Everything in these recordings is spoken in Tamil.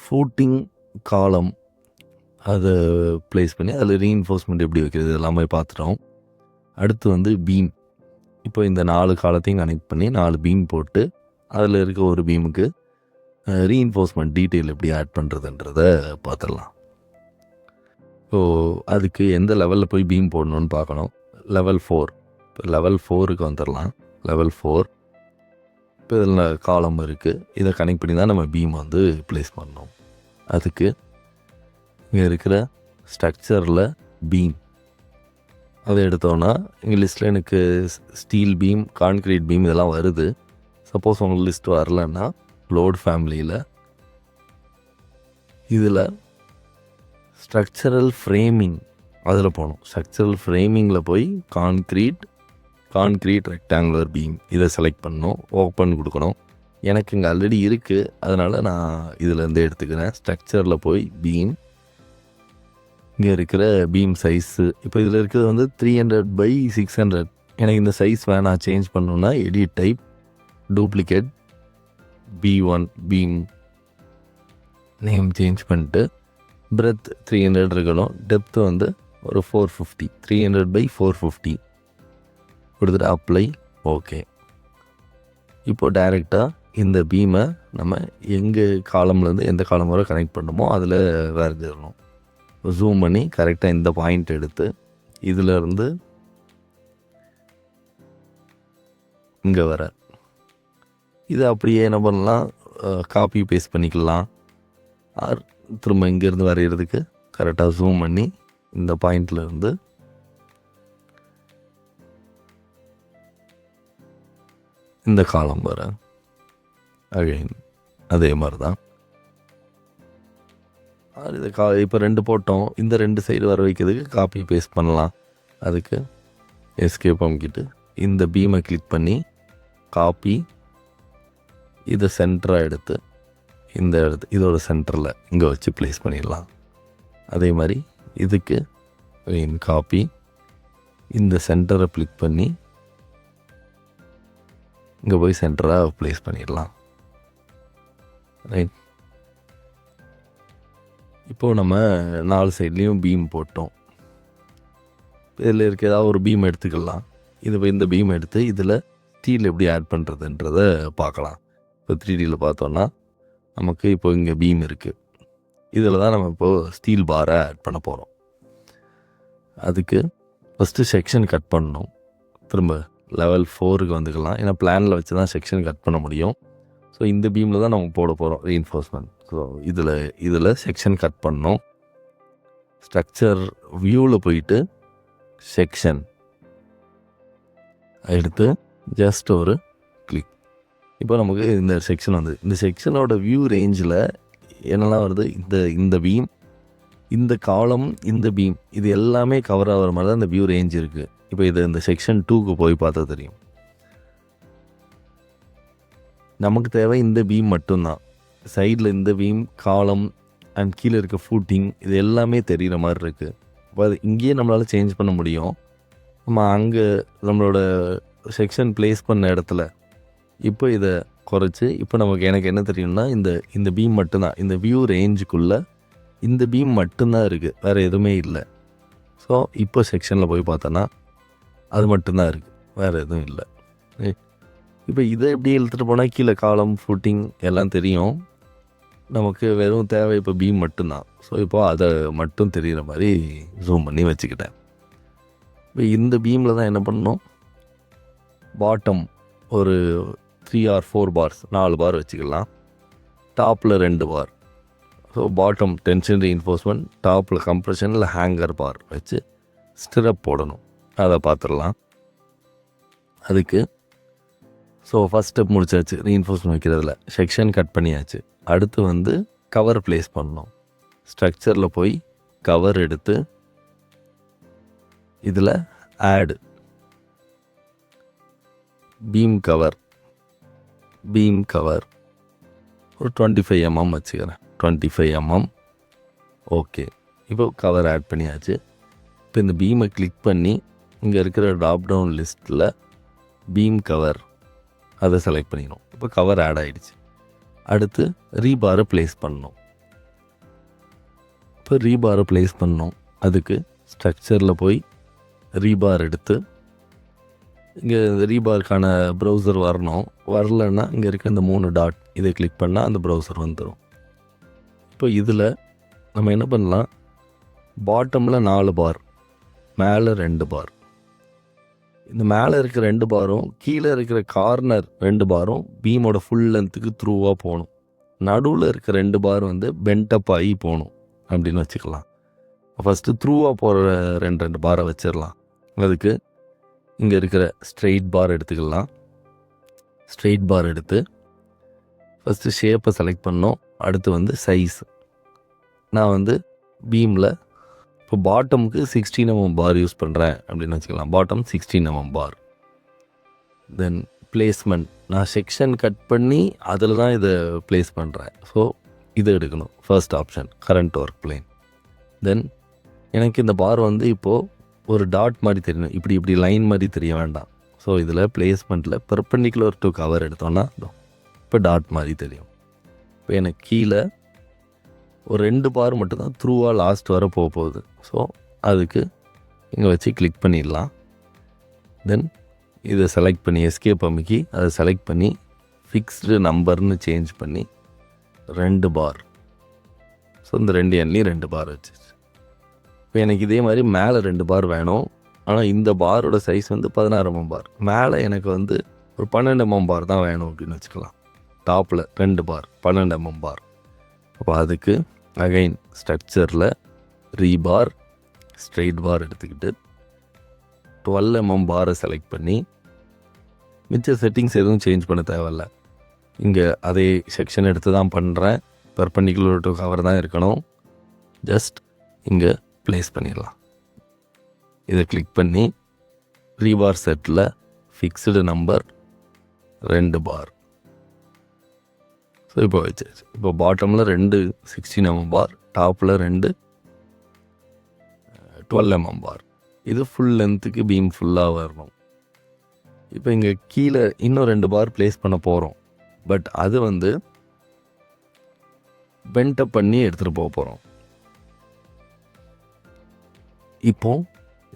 ஃபூட்டிங் காலம் அதை ப்ளேஸ் பண்ணி அதில் ரீஇன்ஃபோர்ஸ்மெண்ட் எப்படி வைக்கிறது எல்லாமே பார்த்துட்டோம். அடுத்து வந்து பீம். இப்போ இந்த 4 காலத்தையும் கனெக்ட் பண்ணி 4 பீம் போட்டு அதில் இருக்க ஒரு பீமுக்கு ரீஇன்ஃபோர்ஸ்மெண்ட் டீட்டெயில் எப்படி ஆட் பண்ணுறதுன்றத பார்த்துடலாம். ஸோ அதுக்கு எந்த லெவலில் போய் பீம் போடணுன்னு பார்க்கணும். லெவல் 4. இப்போ லெவல் 4க்கு வந்துடலாம். லெவல் 4 இப்போ இதில் காலம் இருக்குது. இதை கனெக்ட் பண்ணி தான் நம்ம பீம் வந்து ப்ளேஸ் பண்ணணும். அதுக்கு இங்கே இருக்கிற ஸ்ட்ரக்சரில் பீம் அதை எடுத்தோன்னா இங்கே லிஸ்ட்டில் எனக்கு ஸ்டீல் பீம், கான்க்ரீட் பீம் இதெல்லாம் வருது. சப்போஸ் உங்களுக்கு லிஸ்ட் வரலன்னா லோட் ஃபேமிலியில் இதில் ஸ்ட்ரக்சரல் ஃப்ரேமிங் அதில் போகணும். ஸ்ட்ரக்சரல் ஃப்ரேமிங்கில் போய் கான்க்ரீட் ரெக்டாங்குலர் பீம் இதை செலக்ட் பண்ணணும். ஓப்பன் கொடுக்கணும். எனக்கு இங்கே ஆல்ரெடி இருக்குது, அதனால் நான் இதிலேருந்து எடுத்துக்கிறேன். ஸ்ட்ரக்சரில் போய் பீம், இங்கே இருக்கிற பீம் சைஸு இப்போ இதில் இருக்கிறது வந்து 300/600. எனக்கு இந்த சைஸ் வேணாம், சேஞ்ச் பண்ணணுன்னா edit type, duplicate, B1 beam name change பண்ணிட்டு பிரெத் 300 இருக்கணும். டெப்த்து வந்து ஒரு 450, 300/450 கொடுத்துட்டு அப்ளை. ஓகே. இப்போது டைரெக்டாக இந்த பீமை நம்ம எங்கள் காலம்லேருந்து எந்த காலம் வரை கனெக்ட் பண்ணணுமோ அதில் வரைஞ்சிடணும். ஜூம் பண்ணி கரெக்டாக இந்த பாயிண்ட் எடுத்து இதிலேருந்து இங்கே வர இதை அப்படியே என்ன பண்ணலாம், காப்பி பேஸ்ட் பண்ணிக்கலாம். ஆர் திரும்ப இங்கேருந்து வரைகிறதுக்கு கரெக்டாக ஜூம் பண்ணி இந்த பாயிண்ட்லேருந்து இந்த காலம் வர அகைன் அதே மாதிரி தான். இது இப்போ 2 போட்டோம். இந்த 2 சைடு வர வைக்கிறதுக்கு காப்பி பேஸ்ட் பண்ணலாம். அதுக்கு எஸ்கேப் அமுக்கிட்டு இந்த பீமை கிளிக் பண்ணி காப்பி, இதை சென்டராக எடுத்து இந்த இதோட சென்டரில் இங்கே வச்சு ப்ளேஸ் பண்ணிடலாம். அதே மாதிரி இதுக்கு காப்பி, இந்த சென்டரை கிளிக் பண்ணி இங்கே போய் சென்டராக ப்ளேஸ் பண்ணிடலாம். ரைட். இப்போது நம்ம 4 சைட்லேயும் பீம் போட்டோம். இதில் இருக்க ஏதாவது ஒரு பீம் எடுத்துக்கலாம். இந்த பீம் எடுத்து இதில் ஸ்டீல் எப்படி ஆட் பண்ணுறதுன்றதை பார்க்கலாம். இப்போ 3Dயில் பார்த்தோன்னா நமக்கு இப்போ இங்கே பீம் இருக்குது. இதில் தான் நம்ம இப்போது ஸ்டீல் பாரை ஆட் பண்ண போகிறோம். அதுக்கு ஃபஸ்ட்டு செக்ஷன் கட் பண்ணணும். திரும்ப லெவல் 4க்கு வந்துக்கலாம். ஏன்னா பிளானில் வச்சு தான் செக்ஷன் கட் பண்ண முடியும். ஸோ இந்த பீமில் தான் நம்ம போட போகிறோம் ரீஇன்ஃபோர்ஸ்மெண்ட். ஸோ இதில் செக்ஷன் கட் பண்ணணும். ஸ்ட்ரக்சர் வியூவில் போயிட்டு செக்ஷன் எடுத்து ஜஸ்ட் ஒரு கிளிக். இப்போ நமக்கு இந்த செக்ஷன் வந்து இந்த செக்ஷனோட வியூ ரேஞ்சில் என்னெல்லாம் வருது, இந்த பீம், இந்த காலம், இந்த பீம் இது எல்லாமே கவர் ஆகிற மாதிரி தான் இந்த வியூ ரேஞ்ச் இருக்குது. இப்போ இந்த செக்ஷன் 2க்கு போய் பார்த்தா தெரியும். நமக்கு தேவை இந்த பீம் மட்டும்தான். சைடில் இந்த பீம், காலம் அண்ட் கீழே இருக்க ஃபூட்டிங் இது எல்லாமே தெரிகிற மாதிரி இருக்குது. இப்போ அது இங்கேயே நம்மளால் சேஞ்ச் பண்ண முடியும். நம்ம அங்கே நம்மளோட செக்ஷன் ப்ளேஸ் பண்ண இடத்துல இப்போ இதை குறைச்சி இப்போ எனக்கு என்ன தெரியும்னா இந்த பீம் மட்டும்தான், இந்த வியூ ரேஞ்சுக்குள்ளே இந்த பீம் மட்டும்தான் இருக்குது, வேறு எதுவுமே இல்லை. ஸோ இப்போ செக்ஷனில் போய் பார்த்தோன்னா அது மட்டும்தான் இருக்குது, வேறு எதுவும் இல்லை. இப்போ இதை எப்படி இழுத்துட்டு போனால் கீழே காலம், ஃபுட்டிங் எல்லாம் தெரியும். நமக்கு வெறும் தேவை இப்போ பீம் மட்டும்தான். ஸோ இப்போது அதை மட்டும் தெரிகிற மாதிரி ஜூம் பண்ணி வச்சுக்கிட்டேன். இப்போ இந்த பீமில் தான் என்ன பண்ணணும், பாட்டம் ஒரு 3 or 4 பார்ஸ், 4 பார் வச்சுக்கலாம். டாப்பில் 2 பார். ஸோ பாட்டம் டென்ஷன் ரீஇன்ஃபோர்ஸ்மெண்ட், டாப்பில் கம்ப்ரெஷன் இல்லை ஹேங்கர் பார் வச்சு ஸ்டிரப் போடணும். அதை பார்த்துடலாம். அதுக்கு ஸோ ஃபஸ்ட் ஸ்டெப் முடிச்சாச்சு. ரீஇன்ஃபோர்ஸ்மெண்ட் வைக்கிறதுல செக்ஷன் கட் பண்ணியாச்சு. அடுத்து வந்து கவர் ப்ளேஸ் பண்ணணும். ஸ்ட்ரக்சரில் போய் கவர் எடுத்து இதில் ஆடு பீம் கவர் ஒரு 25 mm வச்சுக்கிறேன். 25 mm. ஓகே. இப்போ கவர் ஆட் பண்ணியாச்சு. இப்போ இந்த பீமை கிளிக் பண்ணி இங்கே இருக்கிற ட்ராப் டவுன் லிஸ்ட்டில் பீம் கவர் அதை செலக்ட் பண்ணிக்கணும். இப்போ கவர் ஆட் ஆகிடுச்சு. அடுத்து ரீபாரை ப்ளேஸ் பண்ணணும். இப்போ ரீபாரை ப்ளேஸ் பண்ணோம். அதுக்கு ஸ்ட்ரக்சரில் போய் ரீபார் எடுத்து இங்கே இந்த ரீபாருக்கான ப்ரௌசர் வரணும். வரலன்னா இங்கே இருக்க இந்த 3 டாட் இதை கிளிக் பண்ணால் அந்த ப்ரௌசர் வந்துடும். இப்போ இதில் நம்ம என்ன பண்ணலாம், பாட்டமில் 4 பார், மேலே 2 பார். இந்த மேலே இருக்கிற 2 பாரும் கீழே இருக்கிற கார்னர் 2 பாரும் பீமோட ஃபுல் லென்த்துக்கு த்ரூவாக போகணும். நடுவில் இருக்க 2 பார் வந்து பென்டப் ஆகி போகணும் அப்படின்னு வச்சுக்கலாம். ஃபஸ்ட்டு த்ரூவாக போகிற 2 பாரை வச்சிடலாம். அதுக்கு இங்கே இருக்கிற ஸ்ட்ரெயிட் பார் எடுத்துக்கலாம். ஸ்ட்ரெயிட் பார் எடுத்து ஃபஸ்ட்டு ஷேப்பை செலக்ட் பண்ணோம். அடுத்து வந்து சைஸ். நான் வந்து பீமில் இப்போ பாட்டமுக்கு 16 mm பார் யூஸ் பண்ணுறேன் அப்படின்னு வச்சுக்கலாம். Bottom 16 mm bar. Then placement, நான் செக்ஷன் கட் பண்ணி அதில் தான் இதை ப்ளேஸ் பண்ணுறேன். ஸோ இதை எடுக்கணும். First option current work plane. Then எனக்கு இந்த பார் வந்து இப்போது ஒரு டாட் மாதிரி தெரியணும். இப்படி லைன் மாதிரி தெரிய வேண்டாம். ஸோ இதில் பிளேஸ்மெண்ட்டில் பெர்பெண்டிகுலர் டு கவர் எடுத்தோன்னா இப்போ டாட் மாதிரி தெரியும். இப்போ எனக்கு கீழே ஒரு 2 பார் மட்டும்தான் த்ரூவாக லாஸ்ட் வர போகுது. ஸோ அதுக்கு இங்கே வச்சு கிளிக் பண்ணிடலாம். தென் இதை செலக்ட் பண்ணி எஸ்கேப் அமுக்கி அதை செலக்ட் பண்ணி ஃபிக்ஸ்டு நம்பர்னு சேஞ்ச் பண்ணி 2 பார். ஸோ இந்த 2 எண்ணிலையும் 2 பார் வச்சிச்சு. இப்போ எனக்கு இதே மாதிரி மேலே 2 பார் வேணும். ஆனால் இந்த பாரோட சைஸ் வந்து 16 mm பார். மேலே எனக்கு வந்து ஒரு 12 mm பார் தான் வேணும் அப்படின்னு வச்சுக்கலாம். டாப்பில் 2 பார் 12 mm பார். அப்போ அதுக்கு அகைன் ஸ்ட்ரக்சரில் ரீபார் ஸ்ட்ரெயிட் பார் எடுத்துக்கிட்டு 12 mm பாரை செலக்ட் பண்ணி மிச்ச செட்டிங்ஸ் எதுவும் சேஞ்ச் பண்ண தேவையில்ல. இங்கே அதே செக்ஷன் எடுத்து தான் பண்ணுறேன். பெர்பெண்டிகுலர் டு கவர் தான் இருக்கணும். ஜஸ்ட் இங்கே ப்ளேஸ் பண்ணிடலாம். இதை கிளிக் பண்ணி ரீபார் செட்டில் ஃபிக்ஸ்டு நம்பர் 2 பார். ஸோ இப்போ வச்சாச்சு. இப்போ பாட்டமில் 2 16 mm பார், டாப்பில் 2 12 mm பார். இது ஃபுல் லென்த்துக்கு பீம் ஃபுல்லாக வரணும். இப்போ இங்கே கீழே இன்னும் 2 பார் ப்ளேஸ் பண்ண போகிறோம். பட் அது வந்து பென்டப் பண்ணி எடுத்துகிட்டு போக போகிறோம். இப்போ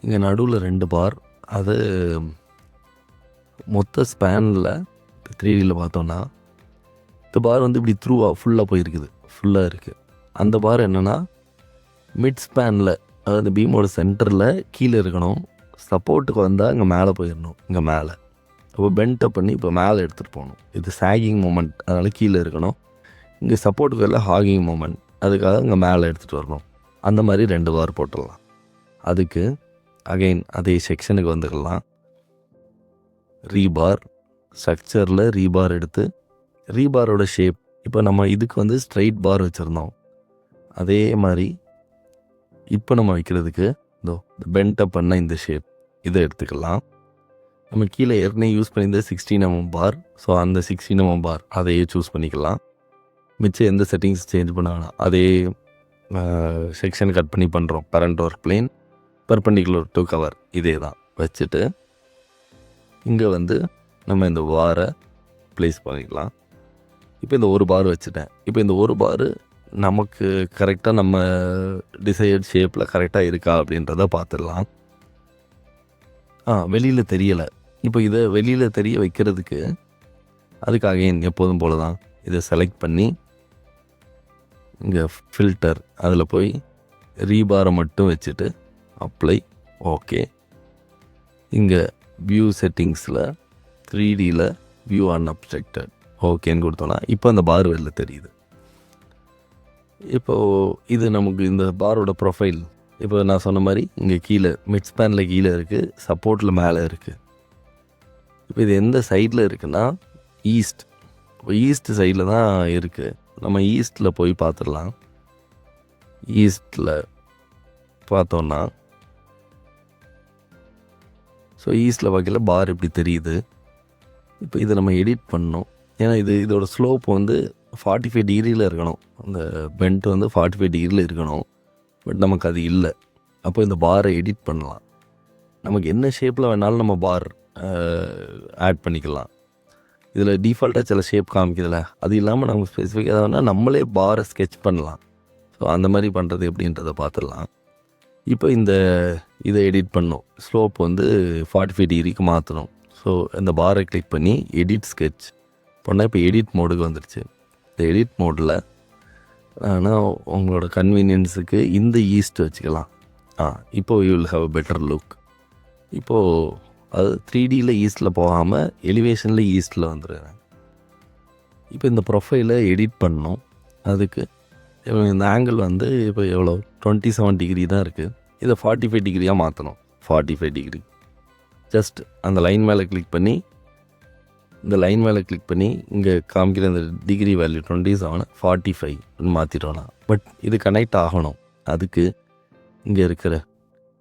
இங்கே நடுவில் 2 பார், அது மொத்த ஸ்பேனில் 3Dயில் பார்த்தோன்னா இந்த பார் வந்து இப்படி த்ரூவாக ஃபுல்லாக போயிருக்குது, ஃபுல்லாக இருக்குது. அந்த பார் என்னென்னா மிட் ஸ்பேனில், அதாவது பீமோட சென்டரில் கீழே இருக்கணும். சப்போர்ட்டுக்கு வந்தால் இங்கே மேலே போயிடணும். இங்கே மேலே அப்போ பென்டப் பண்ணி இப்போ மேலே எடுத்துகிட்டு போகணும். இது சாகிங் மூமெண்ட், அதனால் கீழே இருக்கணும். இங்கே சப்போர்ட்டுக்கு வரல ஹாகிங் மூமெண்ட், அதுக்காக இங்கே மேலே எடுத்துகிட்டு வரணும். அந்த மாதிரி 2 பார் போட்டுடலாம். அதுக்கு அகைன் அதே செக்ஷனுக்கு வந்துக்கலாம். ரீபார் ஸ்ட்ரக்சரில் ரீபார் எடுத்து ரீபாரோட ஷேப், இப்போ நம்ம இதுக்கு வந்து ஸ்ட்ரைட் பார் வச்சுருந்தோம். அதே மாதிரி இப்போ நம்ம வைக்கிறதுக்கு பென்டப் பண்ண இந்த ஷேப் இதை எடுத்துக்கலாம். நம்ம கீழே ஏற்கனவே யூஸ் பண்ணியிருந்த 16 mm பார். ஸோ அந்த 16 mm பார் அதையே சூஸ் பண்ணிக்கலாம். மிச்சம் எந்த செட்டிங்ஸ் சேஞ்ச் பண்ண வேணாம். அதே செக்ஷன் கட் பண்ணி பண்ணுறோம். Current work plane perpendicular to cover இதே தான் வச்சுட்டு இங்கே வந்து நம்ம இந்த பாரை ப்ளேஸ் பண்ணிக்கலாம். இப்போ இந்த 1 பார் வச்சுட்டேன். இப்போ இந்த 1 பார் நமக்கு கரெக்டாக நம்ம டிசைர்ட் ஷேப்பில் கரெக்டாக இருக்கா அப்படின்றத பார்த்துடலாம். வெளியில் தெரியலை. இப்போ இதை வெளியில் தெரிய வைக்கிறதுக்கு அதுக்காக எப்போதும் போல தான் இதை செலக்ட் பண்ணி இங்கே ஃபில்டர் அதில் போய் ரீபாரை மட்டும் வச்சுட்டு அப்ளை, ஓகே. இங்கே வியூ செட்டிங்ஸில் 3Dயில் வியூ அன்அப்ஸ்ட்ரக்டட் ஓகேன்னு கொடுத்தோன்னா இப்போ அந்த பார் வெளில தெரியுது. இப்போது இது நமக்கு இந்த பாரோட ப்ரொஃபைல். இப்போ நான் சொன்ன மாதிரி இங்கே கீழே மிட் ஸ்பேனில் கீழே இருக்குது, சப்போர்ட்டில் மேலே இருக்குது. இப்போ இது எந்த சைடில் இருக்குன்னா ஈஸ்ட். இப்போ ஈஸ்ட் சைடில் தான் இருக்குது. நம்ம ஈஸ்ட்டில் போய் பார்த்துடலாம். ஈஸ்ட்டில் பார்த்தோன்னா ஸோ ஈஸ்ட்டில் பார்க்கல பார் இப்படி தெரியுது. இப்போ இதை நம்ம எடிட் பண்ணணும். ஏன்னா இதோட ஸ்லோப் வந்து 45 டிகிரியில் இருக்கணும். அந்த பெண்ட் வந்து 45 டிகிரியில் இருக்கணும். பட் நமக்கு அது இல்லை. அப்போ இந்த பாரை எடிட் பண்ணலாம். நமக்கு என்ன ஷேப்பில் வேணாலும் நம்ம பார் ஆட் பண்ணிக்கலாம். இதில் டிஃபால்ட்டாக சில ஷேப் காமிக்கிறதுல அது இல்லாமல் நமக்கு ஸ்பெசிஃபிக்காக வேணால் நம்மளே பாரை ஸ்கெட்ச் பண்ணலாம். ஸோ அந்த மாதிரி பண்ணுறது எப்படின்றத பார்த்துடலாம். இப்போ இதை எடிட் பண்ணோம். ஸ்லோப் வந்து 45 டிகிரிக்கு மாற்றணும். ஸோ இந்த பாரை கிளிக் பண்ணி எடிட் ஸ்கெட்ச் பண்ணால் இப்போ எடிட் மோடுக்கு வந்துடுச்சு. இந்த எடிட் மோடில் ஆனால் உங்களோட கன்வீனியன்ஸுக்கு இந்த ஈஸ்ட் வச்சுக்கலாம். இப்போது you will have a better look. இப்போது அது 3Dயில் ஈஸ்ட்டில் போகாமல் எலிவேஷனில் ஈஸ்ட்டில் வந்துடுறேன். இப்போ இந்த ப்ரொஃபைலை எடிட் பண்ணோம். அதுக்கு இந்த ஆங்கிள் வந்து இப்போ எவ்வளோ 27 டிகிரி தான் இருக்குது. இதை 45 டிகிரியாக மாற்றணும். 45 டிகிரி ஜஸ்ட் அந்த லைன் மேலே கிளிக் பண்ணி இங்கே காமிக்கிற இந்த டிகிரி வேல்யூ 27 45 மாற்றிட்டோன்னா பட் இது கனெக்ட் ஆகணும். அதுக்கு இங்கே இருக்கிற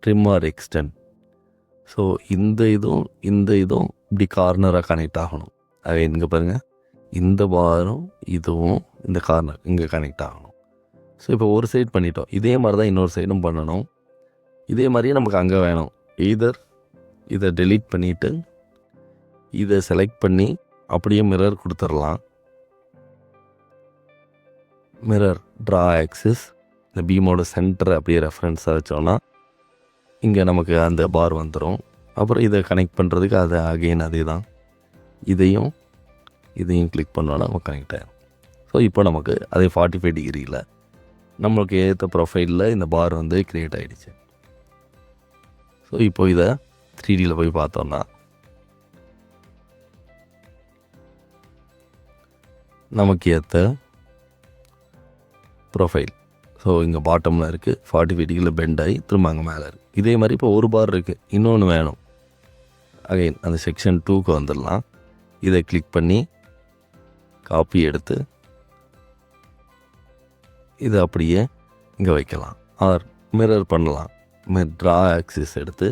ட்ரிம் ஆர் எக்ஸ்டெண்ட். ஸோ இந்த இதுவும் இப்படி கார்னராக கனெக்ட் ஆகணும். அது இங்கே பாருங்கள், இந்த பாரும் இதுவும் இந்த கார்னர் இங்கே கனெக்ட் ஆகணும். ஸோ இப்போ ஒரு சைடு பண்ணிட்டோம். இதே மாதிரி தான் இன்னொரு சைடும் பண்ணணும். இதே மாதிரியே நமக்கு அங்கே வேணும். இதை டெலீட் பண்ணிவிட்டு இதை செலக்ட் பண்ணி அப்படியே மிரர் கொடுத்துடலாம். மிரர் ட்ரா ஆக்சிஸ் இந்த பீமோட சென்டரை அப்படியே ரெஃபரன்ஸாக வச்சோன்னா இங்கே நமக்கு அந்த பார் வந்துடும். அப்புறம் இதை கனெக்ட் பண்ணுறதுக்கு அதை அகெயின் அதே தான், இதையும் கிளிக் பண்ணோன்னா நம்ம கனெக்ட் ஆகிடும். ஸோ இப்போ நமக்கு அதே 45 டிகிரியில் நம்மளுக்கு ஏற்ற ப்ரொஃபைலில் இந்த பார் வந்து க்ரியேட் ஆகிடுச்சு. ஸோ இப்போ இதை 3Dயில் போய் பார்த்தோன்னா நமக்கு ஏற்ற ப்ரொஃபைல். ஸோ இங்கே பாட்டமில் இருக்குது, 45 டிகிரியில் பெண்ட் ஆகி திரும்ப அங்கே மேலே இருக்குது. இதே மாதிரி இப்போ ஒரு பார் இருக்குது, இன்னொன்று வேணும். அகைன் அந்த செக்ஷன் 2க்கு வந்துடலாம். இதை கிளிக் பண்ணி காப்பி எடுத்து இதை அப்படியே இங்கே வைக்கலாம். ஆர் மிரர் பண்ணலாம். ட்ரா ஆக்சிஸ் எடுத்து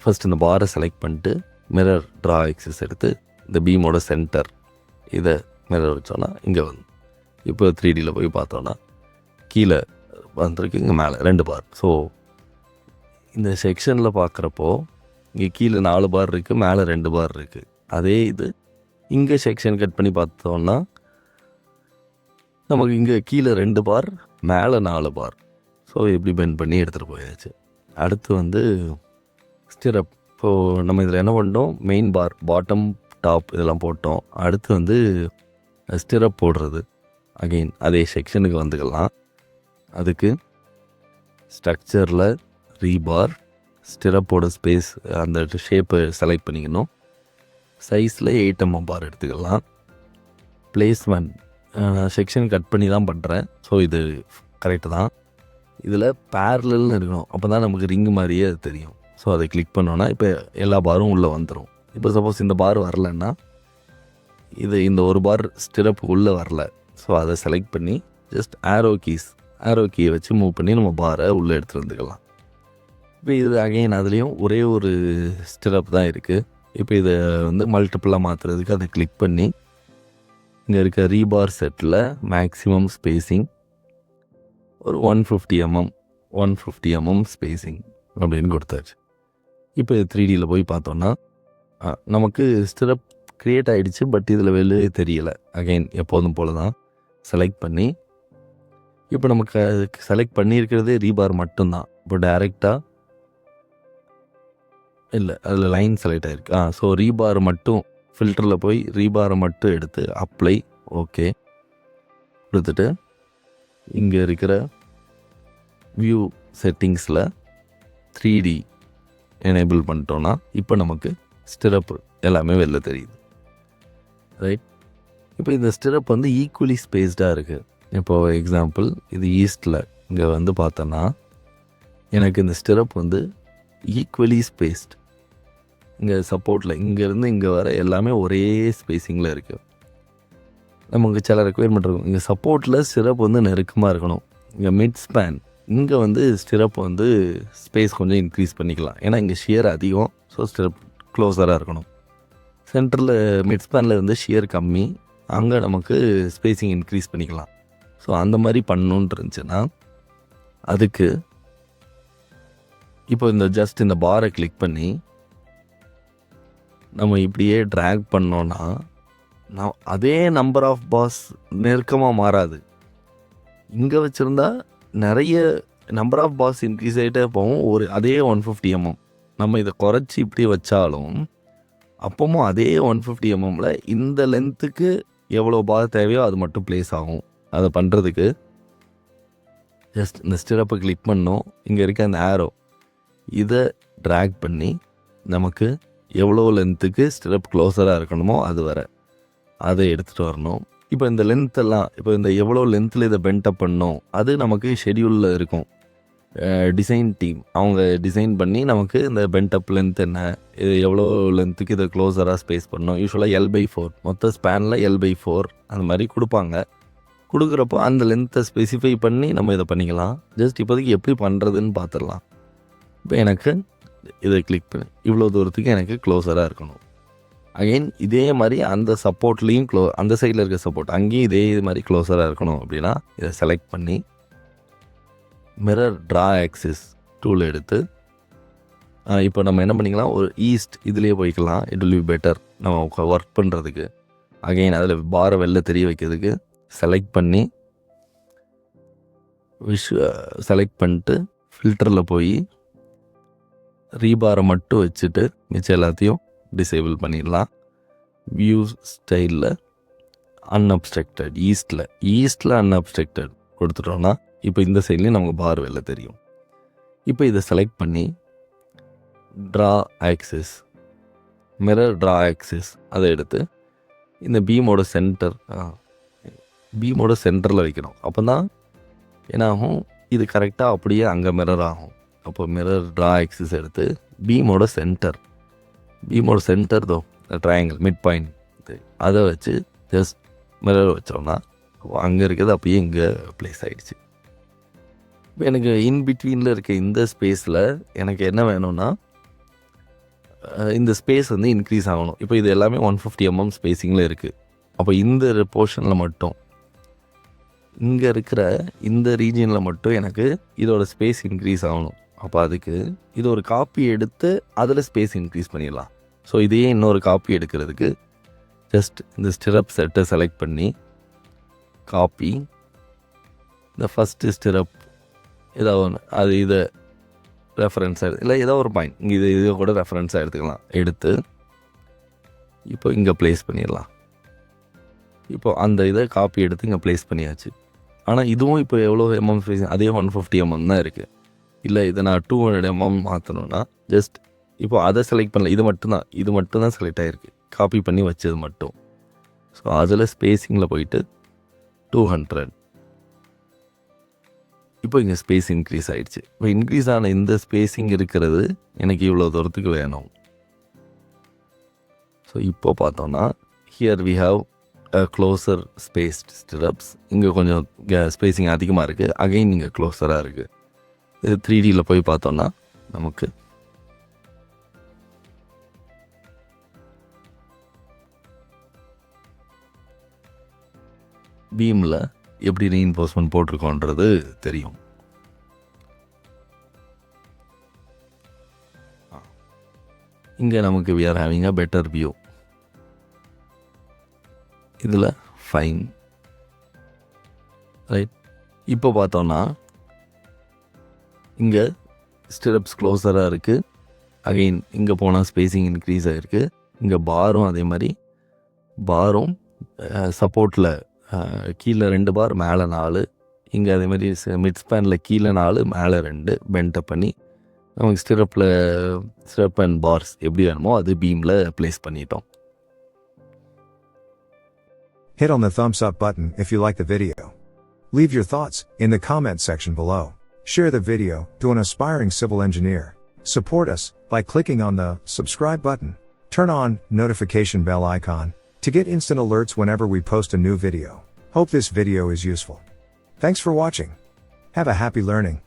ஃபஸ்ட் இந்த பாரை செலக்ட் பண்ணிட்டு மிரர் ட்ரா ஆக்சிஸ் எடுத்து இந்த பீமோட சென்டர் இதை மிரர் வச்சோன்னா இங்கே வந்து இப்போ 3Dயில் போய் பார்த்தோன்னா கீழே வந்துருக்கு, இங்கே மேலே 2 பார். ஸோ இந்த செக்ஷனில் பார்க்குறப்போ இங்கே கீழே 4 பார் இருக்குது, மேலே 2 பார் இருக்குது. அதே இது இங்கே செக்ஷன் கட் பண்ணி பார்த்தோன்னா நமக்கு இங்கே கீழே 2 பார், மேலே 4 பார். ஸோ எப்படி பெண்ட் பண்ணி எடுத்துகிட்டு போயாச்சு. அடுத்து வந்து ஸ்டிரப். இப்போது நம்ம இதில் என்ன பண்ணோம், மெயின் பார், பாட்டம், டாப் இதெல்லாம் போட்டோம். அடுத்து வந்து ஸ்டிரப் போடுறது. அகெயின் அதே செக்ஷனுக்கு வந்துக்கலாம். அதுக்கு ஸ்ட்ரக்சரில் ரீபார், ஸ்டிரப்போட ஸ்பேஸ் அந்த ஷேப்பை செலக்ட் பண்ணிக்கணும். சைஸில் 8mm பார் எடுத்துக்கலாம். பிளேஸ்மெண்ட் செக்ஷன் கட் பண்ணி தான் பண்ணுறேன். ஸோ இது கரெக்டு தான். இதில் பேரலல்னு இருக்கணும், அப்போ தான் நமக்கு ரிங்கு மாதிரியே அது தெரியும். ஸோ அதை கிளிக் பண்ணோன்னா இப்போ எல்லா பாரும் உள்ளே வந்துடும். இப்போ சப்போஸ் இந்த பார் வரலன்னா இந்த ஒரு பார் ஸ்டிரப் உள்ளே வரல. ஸோ அதை செலக்ட் பண்ணி ஜஸ்ட் ஆரோ கீயை வச்சு மூவ் பண்ணி நம்ம பாரை உள்ளே எடுத்துகிட்டு வந்துக்கலாம். இப்போ இது அகைன் அதுலேயும் ஒரே ஒரு ஸ்டிரப் தான் இருக்குது. இப்போ இதை வந்து மல்டிப்புளாக மாற்றுறதுக்கு அதை கிளிக் பண்ணி இங்கே இருக்க ரீபார் செட்டில் மேக்ஸிமம் ஸ்பேஸிங் ஒரு 150 mm ஸ்பேஸிங் அப்படின்னு கொடுத்தாச்சு. இப்போ 3Dயில் போய் பார்த்தோன்னா நமக்கு ஸ்டிரப் க்ரியேட் ஆகிடுச்சு. பட் இதில் வெளியே தெரியலை. அகைன் எப்போதும் போல தான் செலக்ட் பண்ணி இப்போ நமக்கு செலக்ட் பண்ணியிருக்கிறதே ரீபார் மட்டும்தான். இப்போ டைரெக்டாக இல்லை, அதில் லைன் செலக்ட் ஆகிருக்கு. ஸோ ரீபார் மட்டும் ஃபில்டரில் போய் ரீபாரை மட்டும் எடுத்து அப்ளை ஓகே கொடுத்துட்டு இங்கே இருக்கிற வியூ செட்டிங்ஸில் 3D எனேபிள் பண்ணிட்டோன்னா இப்போ நமக்கு ஸ்டிரப் எல்லாமே வெளில தெரியுது. ரைட். இப்போ இந்த ஸ்டிரப் வந்து ஈக்குவலி ஸ்பேஸ்டாக இருக்குது. இப்போது எக்ஸாம்பிள் இது ஈஸ்டில் இங்கே வந்து பார்த்தோன்னா எனக்கு இந்த ஸ்டிரப் வந்து ஈக்குவலி ஸ்பேஸ்ட். இங்கே சப்போர்ட்டில் இங்கேருந்து இங்கே வர எல்லாமே ஒரே ஸ்பேஸிங்கில் இருக்குது. நமக்கு சில ரெக்குயர்மெண்ட் இருக்கும். இங்கே சப்போர்ட்டில் ஸ்டிரப் வந்து நெருக்கமாக இருக்கணும். இங்கே மிட் ஸ்பேன் இங்கே வந்து ஸ்டிரப் வந்து ஸ்பேஸ் கொஞ்சம் இன்க்ரீஸ் பண்ணிக்கலாம். ஏன்னா இங்கே ஷியர் அதிகம். ஸோ ஸ்டிரப் க்ளோஸராக இருக்கணும். சென்டரில் மிட் ஸ்பேனில் இருந்து ஷியர் கம்மி, அங்கே நமக்கு ஸ்பேஸிங் இன்க்ரீஸ் பண்ணிக்கலாம். ஸோ அந்த மாதிரி பண்ணணுன்ட்டு இருந்துச்சுன்னா அதுக்கு இப்போ இந்த பாரை கிளிக் பண்ணி நம்ம இப்படியே ட்ராக் பண்ணோன்னா நான் அதே நம்பர் ஆஃப் பாஸ் நெருக்கமாக மாறாது. இங்கே வச்சுருந்தா நிறைய நம்பர் ஆஃப் பாஸ் இன்க்ரீஸ் ஆகிட்டே போகும். ஒரு அதே 150 mm நம்ம இதை குறைச்சி இப்படி வச்சாலும் அப்பவும் அதே 150 mmல இந்த லென்த்துக்கு எவ்வளோ பார் தேவையோ அது மட்டும் ப்ளேஸ் ஆகும். அதை பண்ணுறதுக்கு ஜஸ்ட் இந்த ஸ்டிரப்பை கிளிக் பண்ணோம். இங்கே இருக்க அந்த ஆரோ இதை ட்ராக் பண்ணி நமக்கு எவ்வளோ லென்த்துக்கு ஸ்டிரப் க்ளோஸராக இருக்கணுமோ அது வர அதை எடுத்துகிட்டு வரணும். இப்போ இந்த லென்த்தெல்லாம் இப்போ இந்த எவ்வளோ லென்த்தில் இதை பென்டப் பண்ணோம் அது நமக்கு ஷெடியூலில் இருக்கும். டிசைன் டீம் அவங்க டிசைன் பண்ணி நமக்கு இந்த பென்டப் லென்த் என்ன, இது எவ்வளோ லென்த்துக்கு இதை க்ளோஸராக ஸ்பேஸ் பண்ணணும். யூஸ்வலாக L/4 மொத்த ஸ்பேனில் L/4 அந்த மாதிரி கொடுப்பாங்க. கொடுக்குறப்போ அந்த லென்த்தை ஸ்பெசிஃபை பண்ணி நம்ம இதை பண்ணிக்கலாம். ஜஸ்ட் இப்போதைக்கு எப்படி பண்ணுறதுன்னு பார்த்துடலாம். இப்போ எனக்கு இதை கிளிக் பண்ணி இவ்வளோ தூரத்துக்கு எனக்கு க்ளோஸராக இருக்கணும். அகெயின் இதே மாதிரி அந்த சப்போர்ட்லேயும் அந்த சைடில் இருக்க சப்போர்ட் அங்கேயும் இதே மாதிரி க்ளோஸராக இருக்கணும். அப்படின்னா இதை செலக்ட் பண்ணி மிரர் ட்ரா ஆக்சிஸ் டூல் எடுத்து இப்போ நம்ம என்ன பண்ணிக்கலாம், ஒரு ஈஸ்ட் இதுலேயே போய்க்கலாம். இட் வில் பி பெட்டர் நம்ம ஒர்க் பண்ணுறதுக்கு. அகெயின் அதில் பாரை வெளில தெரிய வைக்கிறதுக்கு செலக்ட் பண்ணி செலக்ட் பண்ணிட்டு ஃபில்டரில் போய் ரீபாரை மட்டும் வச்சுட்டு மிச்சம் எல்லாத்தையும் டிசேபிள் பண்ணிடலாம். வியூ ஸ்டைலில் அன்அப்ஸ்ட்ரக்டட் ஈஸ்டில் அன்அப்ஸ்ட்ரக்டட் கொடுத்துட்டோன்னா இப்போ இந்த சைட்லேயும் நமக்கு பார் வெளில தெரியும். இப்போ இதை செலக்ட் பண்ணி draw axis mirror draw axis அதை எடுத்து இந்த பீமோட சென்டரில் வைக்கணும். அப்போ தான் என்னாகும், இது கரெக்டாக அப்படியே அங்கே மிரர் ஆகும். அப்போ மிரர் ட்ரா ஆக்சிஸ் எடுத்து பீமோட சென்டர் தோ ட்ரையாங்கிள் மிட் பாயிண்ட் அதை வச்சு ஜஸ்ட் மிரர் வச்சோம்னா அங்கே இருக்கிறது அப்படியே இங்கே ப்ளேஸ் ஆகிடுச்சு. இப்போ எனக்கு இன்பிட்வீனில் இருக்க இந்த ஸ்பேஸில் எனக்கு என்ன வேணும்னா இந்த ஸ்பேஸ் வந்து இன்க்ரீஸ் ஆகணும். இப்போ இது எல்லாமே 150 mm ஸ்பேஸிங்கில் இருக்குது. அப்போ இந்த போர்ஷனில் மட்டும் இங்கே இருக்கிற இந்த ரீஜியனில் மட்டும் எனக்கு இதோட ஸ்பேஸ் இன்க்ரீஸ் ஆகணும். அப்போ அதுக்கு இது ஒரு காப்பி எடுத்து அதில் ஸ்பேஸ் இன்க்ரீஸ் பண்ணிடலாம். ஸோ இதையே இன்னொரு காப்பி எடுக்கிறதுக்கு ஜஸ்ட் இந்த ஸ்டிரப் செட்டை செலக்ட் பண்ணி காப்பி இந்த ஃபஸ்ட்டு ஸ்டிரப் ஏதாவது ஒன்று அது இதை ரெஃபரன்ஸாக இல்லை ஏதோ ஒரு பாயிண்ட் இங்கே இதை கூட ரெஃபரன்ஸாக எடுத்துக்கலாம். எடுத்து இப்போ இங்கே ப்ளேஸ் பண்ணிடலாம். இப்போ அந்த இதை காப்பி எடுத்து இங்கே ப்ளேஸ் பண்ணியாச்சு. ஆனால் இதுவும் இப்போ எவ்வளோ ஸ்பேஸ் அதே 150 mm தான் இருக்குது. இல்லை இதை நான் 200 mm மாற்றணும்னா ஜஸ்ட் இப்போ அதை செலக்ட் பண்ணல, இது மட்டும்தான் செலக்ட் ஆகிருக்கு, காப்பி பண்ணி வச்சது மட்டும். ஸோ அதில் ஸ்பேஸிங்கில் போயிட்டு 200 இப்போ இங்கே ஸ்பேஸ் இன்க்ரீஸ் ஆகிடுச்சு. இப்போ இன்க்ரீஸ் ஆன இந்த ஸ்பேஸிங் இருக்கிறது எனக்கு இவ்வளோ தூரத்துக்கு வேணும். ஸோ இப்போ பார்த்தோன்னா here we have closer spaced stirrups. இங்கே கொஞ்சம் ஸ்பேஸிங் அதிகமாக இருக்குது. அகைன் இங்கே க்ளோஸராக இருக்குது. இது 3Dயில் போய் பார்த்தோன்னா நமக்கு பீமில் எப்படி ரீஇன்ஃபோர்ஸ்மெண்ட் போட்டிருக்கோன்றது தெரியும். இங்கே நமக்கு we are having a better view. இதில் ஃபைன் ரைட். இப்போ பார்த்தோன்னா இங்கே ஸ்டிரப்ஸ் க்ளோஸராக இருக்குது. அகெயின் இங்கே போனால் ஸ்பேஸிங் இன்க்ரீஸ் ஆகிருக்கு. இங்கே பாரும் அதே மாதிரி பாரும் சப்போர்ட்டில் கீழே 2 பார் மேலே 4, இங்கே அதே மாதிரி மிட் ஸ்பேனில் கீழே 4 மேலே 2 பென்டப் பண்ணி நமக்கு ஸ்டிரப் அண்ட் பார்ஸ் எப்படி வேணுமோ அது பீமில் ப்ளேஸ் பண்ணிட்டோம். Hit on the thumbs up button if you like the video. Leave your thoughts in the comment section below. Share the video to an aspiring civil engineer. Support us by clicking on the subscribe button. Turn on notification bell icon to get instant alerts whenever we post a new video. Hope this video is useful. Thanks for watching. Have a happy learning.